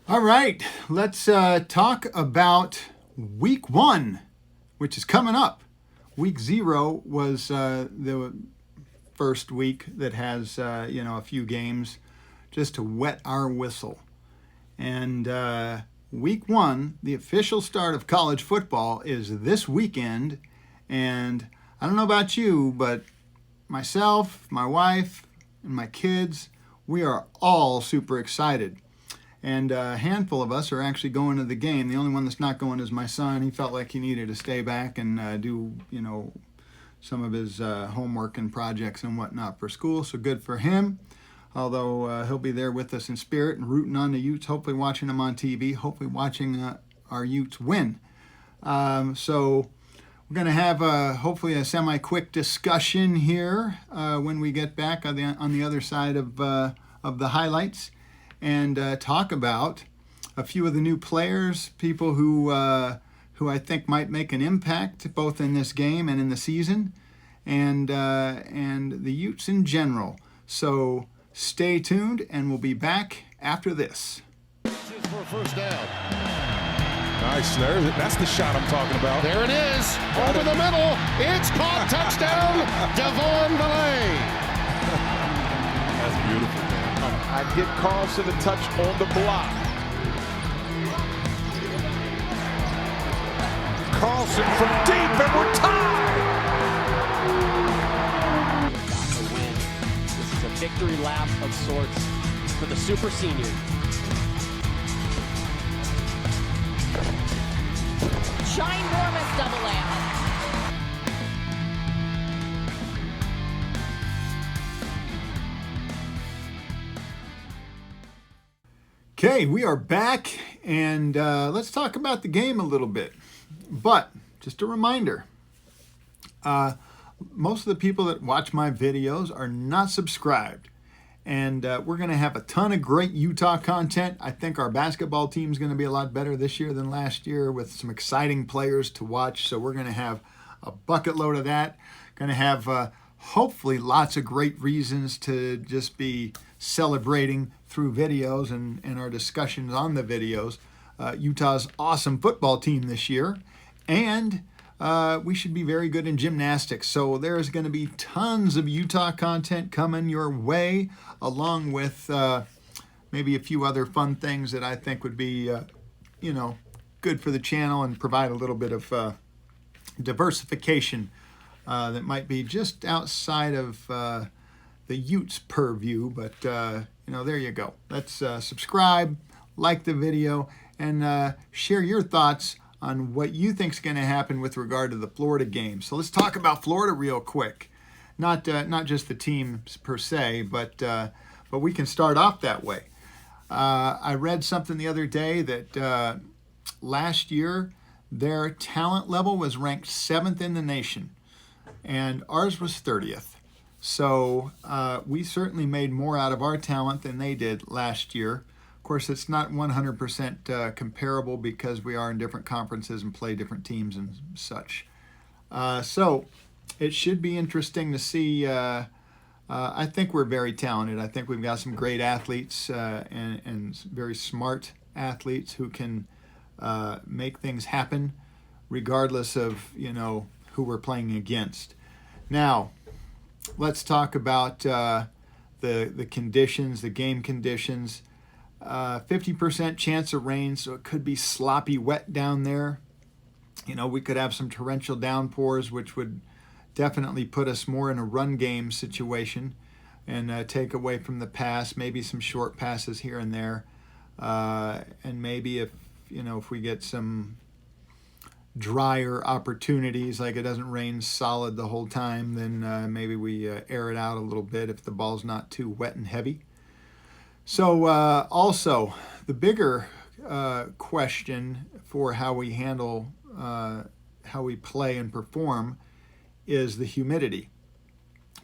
All right, let's talk about week one, which is coming up. Week zero was the first week that has, a few games just to wet our whistle. And week one, the official start of college football, is this weekend. And I don't know about you, but myself, my wife, and my kids, we are all super excited. And a handful of us are actually going to the game. The only one that's not going is my son. He felt like he needed to stay back and do, some of his homework and projects and whatnot for school. So good for him. Although he'll be there with us in spirit and rooting on the Utes, hopefully watching them on TV, hopefully watching our Utes win. So we're going to have hopefully a semi-quick discussion here when we get back on the other side of the highlights, and talk about a few of the new players, people who I think might make an impact both in this game and in the season, and the Utes in general. So stay tuned, and we'll be back after this. For a first down. Nice. That's the shot I'm talking about. There it is. Over the middle. It's caught. Touchdown. Devon Valley. That's beautiful. I get Carlson a touch on the block. Carlson from deep, and we're tied. Got the win. This is a victory lap of sorts for the Super Senior. Ginormous double layout. Okay, we are back, and let's talk about the game a little bit. But just a reminder, most of the people that watch my videos are not subscribed. And we're going to have a ton of great Utah content. I think our basketball team is going to be a lot better this year than last year, with some exciting players to watch. So we're going to have a bucket load of that. Going to have hopefully lots of great reasons to just be celebrating through videos and our discussions on the videos. Utah's awesome football team this year. And we should be very good in gymnastics. So there's going to be tons of Utah content coming your way, along with maybe a few other fun things that I think would be, good for the channel and provide a little bit of diversification that might be just outside of the Utes' purview. But, there you go. Let's subscribe, like the video, and share your thoughts on what you think is going to happen with regard to the Florida game. So let's talk about Florida real quick. Not just the teams per se, but we can start off that way. I read something the other day that last year their talent level was ranked 7th in the nation, and ours was 30th. So we certainly made more out of our talent than they did last year. Of course, it's not 100% comparable because we are in different conferences and play different teams and such. So it should be interesting to see. I think we're very talented. I think we've got some great athletes and very smart athletes who can make things happen regardless of, who we're playing against. Now, let's talk about the conditions, the game conditions. 50% chance of rain, so it could be sloppy wet down there. We could have some torrential downpours, which would definitely put us more in a run game situation and take away from the pass, maybe some short passes here and there. And maybe if we get some drier opportunities, like it doesn't rain solid the whole time, then maybe we air it out a little bit if the ball's not too wet and heavy. So also, the bigger question for how we handle, how we play and perform is the humidity.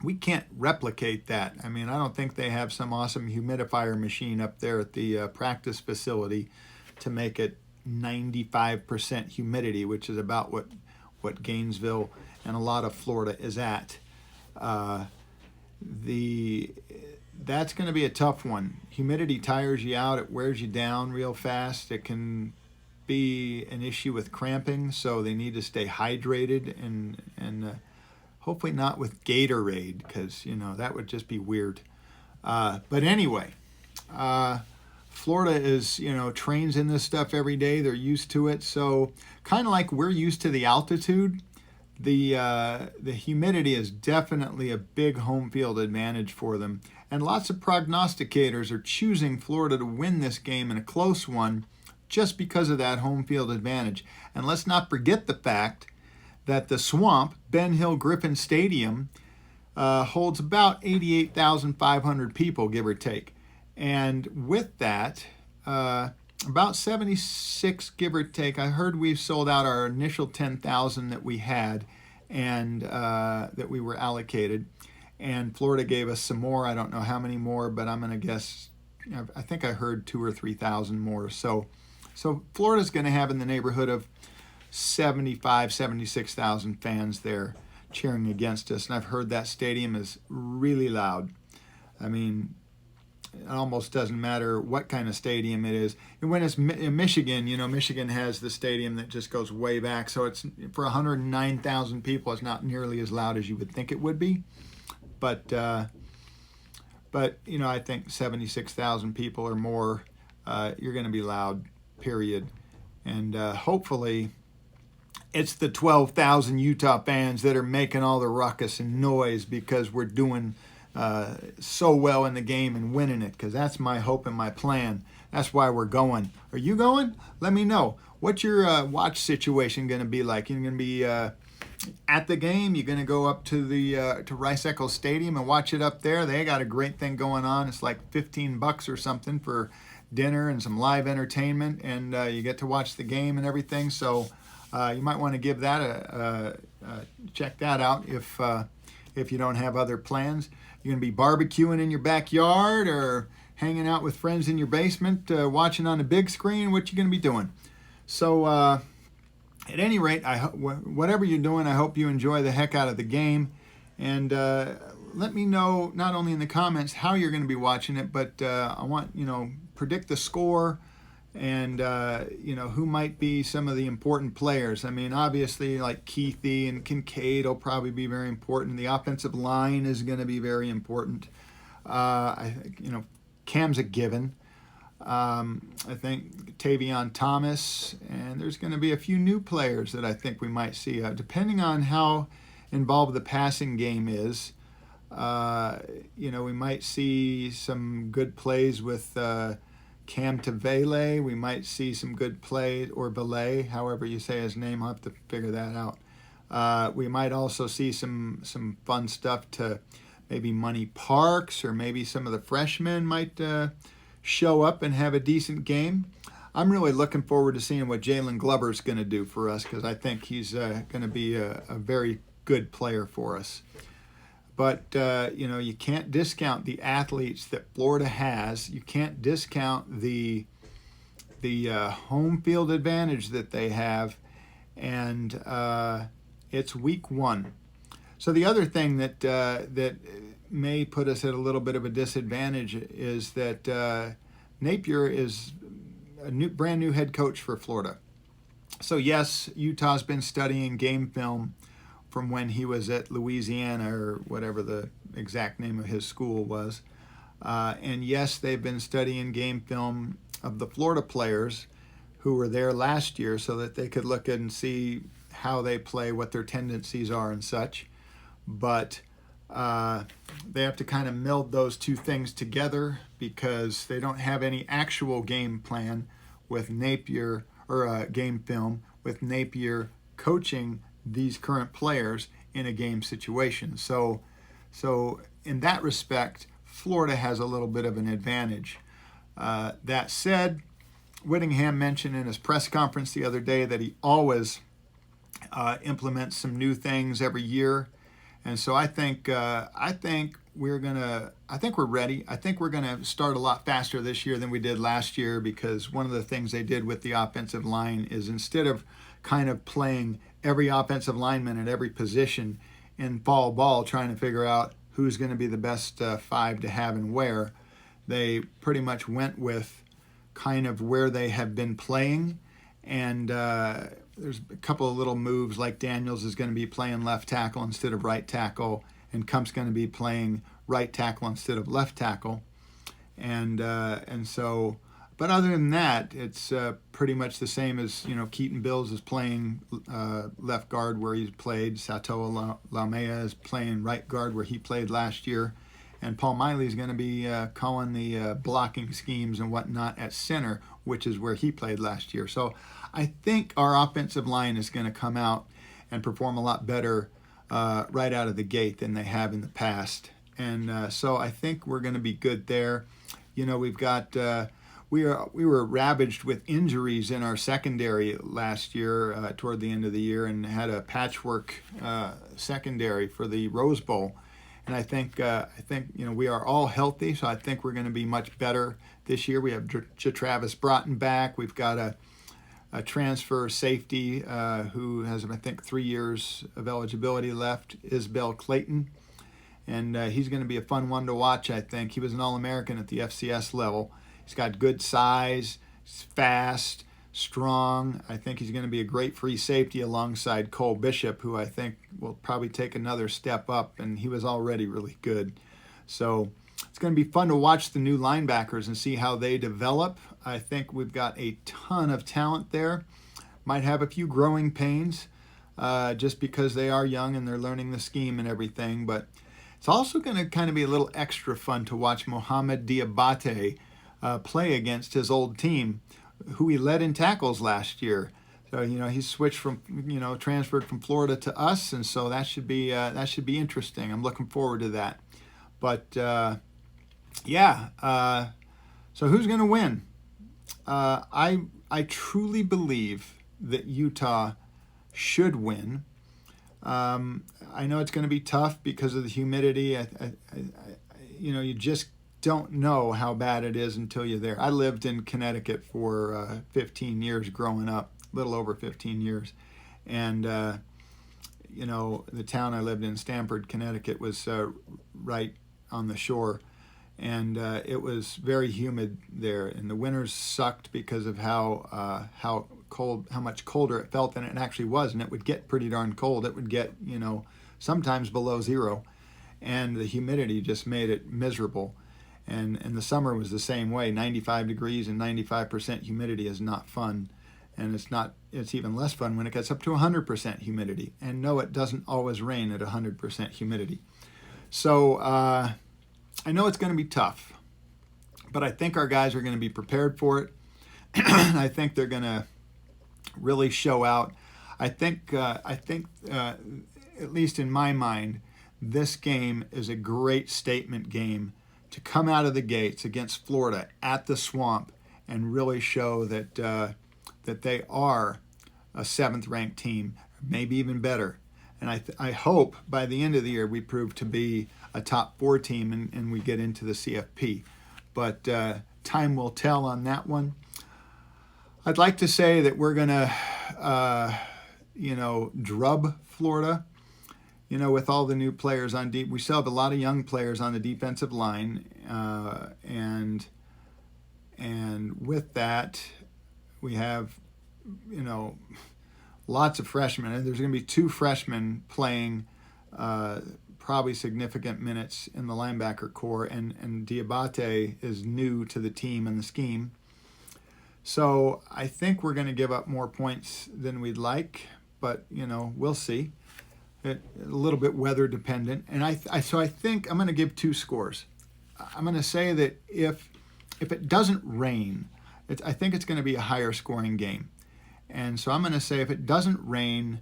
We can't replicate that. I mean, I don't think they have some awesome humidifier machine up there at the practice facility to make it 95% humidity, which is about what Gainesville and a lot of Florida is at. The that's going to be a tough one. Humidity tires you out. It wears you down real fast. It can be an issue with cramping, so they need to stay hydrated and hopefully not with Gatorade, because that would just be weird. But anyway, Florida is trains in this stuff every day. They're used to it, so kind of like we're used to the altitude. The humidity is definitely a big home field advantage for them, and lots of prognosticators are choosing Florida to win this game in a close one just because of that home field advantage. And let's not forget the fact that the Swamp, Ben Hill Griffin Stadium, holds about 88,500 people, give or take. And with that, about 76, give or take. I heard we've sold out our initial 10,000 that we had and that we were allocated. And Florida gave us some more. I don't know how many more, but I'm going to guess, I think I heard 2,000 or 3,000 more. So Florida's going to have in the neighborhood of 75, 76,000 fans there cheering against us. And I've heard that stadium is really loud. I mean, it almost doesn't matter what kind of stadium it is. And when it's in Michigan, Michigan has the stadium that just goes way back. So it's for 109,000 people, it's not nearly as loud as you would think it would be. But I think 76,000 people or more, you're going to be loud, period. And hopefully it's the 12,000 Utah fans that are making all the ruckus and noise because we're doing so well in the game and winning it, because that's my hope and my plan. That's why we're going. Are you going? Let me know. What's your watch situation going to be like? You're going to be at the game? You're going to go up to the to Rice-Eccles Stadium and watch it up there? They got a great thing going on. It's like $15 or something for dinner and some live entertainment, and you get to watch the game and everything. So you might want to give that check that out if you don't have other plans. You're going to be barbecuing in your backyard or hanging out with friends in your basement, watching on a big screen. What you going to be doing? So at any rate, whatever you're doing, I hope you enjoy the heck out of the game. And let me know, not only in the comments, how you're going to be watching it, but I want, predict the score and, who might be some of the important players. I mean, obviously, like Keithy and Kincaid will probably be very important. The offensive line is going to be very important. I think, Cam's a given. I think Tavion Thomas, and there's going to be a few new players that I think we might see. Depending on how involved the passing game is, we might see some good plays with Cam Tavele. We might see some good play, or Belay, however you say his name. I'll have to figure that out. We might also see some fun stuff to maybe Money Parks, or maybe some of the freshmen might show up and have a decent game. I'm really looking forward to seeing what Jalen Glover's going to do for us, because I think he's going to be a very good player for us. But, you can't discount the athletes that Florida has. You can't discount the home field advantage that they have. And it's week one. So the other thing that may put us at a little bit of a disadvantage is that Napier is a brand new head coach for Florida. So yes, Utah's been studying game film from when he was at Louisiana, or whatever the exact name of his school was. And yes, they've been studying game film of the Florida players who were there last year so that they could look at and see how they play, what their tendencies are and such. But they have to kind of meld those two things together, because they don't have any actual game plan with Napier, or game film with Napier coaching these current players in a game situation. So in that respect, Florida has a little bit of an advantage. That said, Whittingham mentioned in his press conference the other day that he always implements some new things every year. And so I think we're ready. I think we're gonna start a lot faster this year than we did last year, because one of the things they did with the offensive line is, instead of kind of playing every offensive lineman at every position in fall ball, trying to figure out who's going to be the best 5 to have and where. They pretty much went with kind of where they have been playing, and there's a couple of little moves, like Daniels is going to be playing left tackle instead of right tackle, and Kump's going to be playing right tackle instead of left tackle, and so. But other than that, it's pretty much the same as, Keaton Bills is playing left guard where he's played. Satoa Laumea is playing right guard where he played last year. And Paul Miley is going to be calling the blocking schemes and whatnot at center, which is where he played last year. So I think our offensive line is going to come out and perform a lot better right out of the gate than they have in the past. And so I think we're going to be good there. We've got... We were ravaged with injuries in our secondary last year toward the end of the year, and had a patchwork secondary for the Rose Bowl. And I think we are all healthy, so I think we're going to be much better this year. We have Travis Broughton back. We've got a transfer safety who has, I think, 3 years of eligibility left, Isbell Clayton. And he's going to be a fun one to watch, I think. He was an All-American at the FCS level. He's got good size, he's fast, strong. I think he's going to be a great free safety alongside Cole Bishop, who I think will probably take another step up, and he was already really good. So it's going to be fun to watch the new linebackers and see how they develop. I think we've got a ton of talent there. Might have a few growing pains just because they are young and they're learning the scheme and everything, but it's also going to kind of be a little extra fun to watch Mohamed Diabate play against his old team, who he led in tackles last year. So he's switched from transferred from Florida to us, and so that should be interesting. I'm looking forward to that. But so who's going to win? I truly believe that Utah should win. I know it's going to be tough because of the humidity. You just don't know how bad it is until you're there. I lived in Connecticut for 15 years growing up, a little over 15 years. And, the town I lived in, Stamford, Connecticut, was right on the shore. And it was very humid there. And the winters sucked because of how much colder it felt than it actually was. And it would get pretty darn cold. It would get, sometimes below zero. And the humidity just made it miserable. And the summer was the same way. 95 degrees and 95% humidity is not fun. And it's even less fun when it gets up to 100% humidity. And no, it doesn't always rain at 100% humidity. So I know it's going to be tough, but I think our guys are going to be prepared for it. I think they're going to really show out. I think at least in my mind, this game is a great statement game to come out of the gates against Florida at the Swamp and really show that that they are a 7th-ranked team, maybe even better. And I hope by the end of the year we prove to be a top 4 team and we get into the CFP. But time will tell on that one. I'd like to say that we're going to, drub Florida. With all the new players on deep, we still have a lot of young players on the defensive line, and with that, we have, lots of freshmen. And there's going to be 2 freshmen playing probably significant minutes in the linebacker core, and Diabate is new to the team and the scheme. So I think we're going to give up more points than we'd like, but we'll see. A little bit weather dependent, and so I think I'm going to give 2 scores. I'm going to say that if it doesn't rain, I think it's going to be a higher scoring game, and so I'm going to say if it doesn't rain,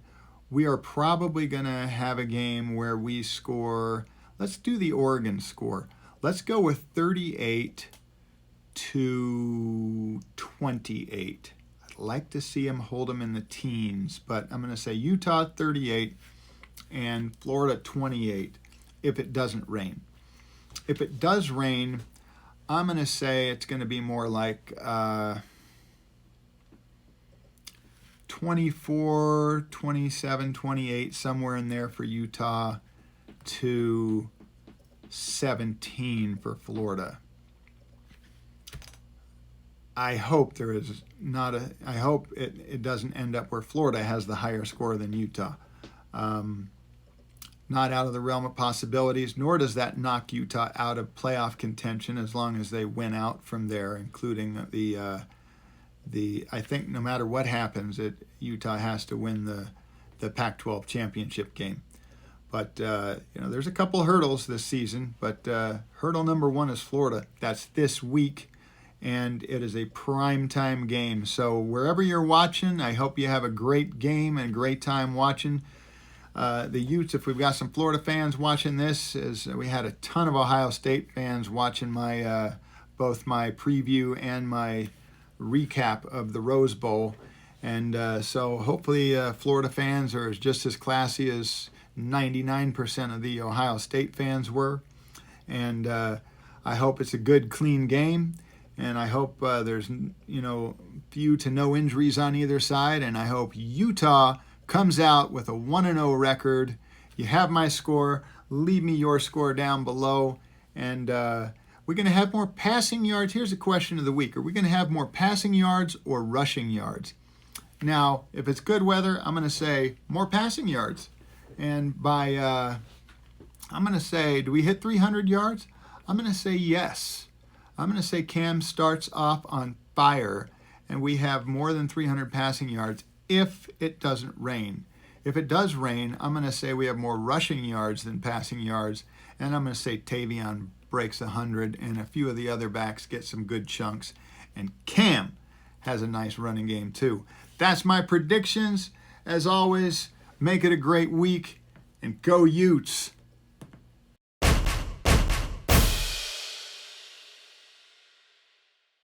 we are probably going to have a game where we score. Let's do the Oregon score. Let's go with 38-28. I'd like to see them hold them in the teens, but I'm going to say Utah 38. And Florida 28 if it doesn't rain. If it does rain, I'm going to say it's going to be more like 24, 27, 28, somewhere in there for Utah to 17 for Florida. I hope there is not a. I hope it doesn't end up where Florida has the higher score than Utah. Not out of the realm of possibilities, nor does that knock Utah out of playoff contention as long as they win out from there, including the. I think no matter what happens, Utah has to win the Pac-12 championship game. But there's a couple hurdles this season. But hurdle number 1 is Florida. That's this week. And it is a primetime game. So wherever you're watching, I hope you have a great game and great time watching. The Utes, if we've got some Florida fans watching this, as we had a ton of Ohio State fans watching my both my preview and my recap of the Rose Bowl. And so hopefully Florida fans are just as classy as 99% of the Ohio State fans were. And I hope it's a good, clean game. And I hope there's, few to no injuries on either side. And I hope Utah comes out with a 1-0 record. You have my score. Leave me your score down below. And we're going to have more passing yards. Here's the question of the week. Are we going to have more passing yards or rushing yards? Now, if it's good weather, I'm going to say more passing yards. And I'm going to say, do we hit 300 yards? I'm going to say yes. I'm going to say Cam starts off on fire and we have more than 300 passing yards if it doesn't rain. If it does rain, I'm going to say we have more rushing yards than passing yards, and I'm going to say Tavion breaks 100 and a few of the other backs get some good chunks, and Cam has a nice running game too. That's my predictions. As always, make it a great week and go Utes.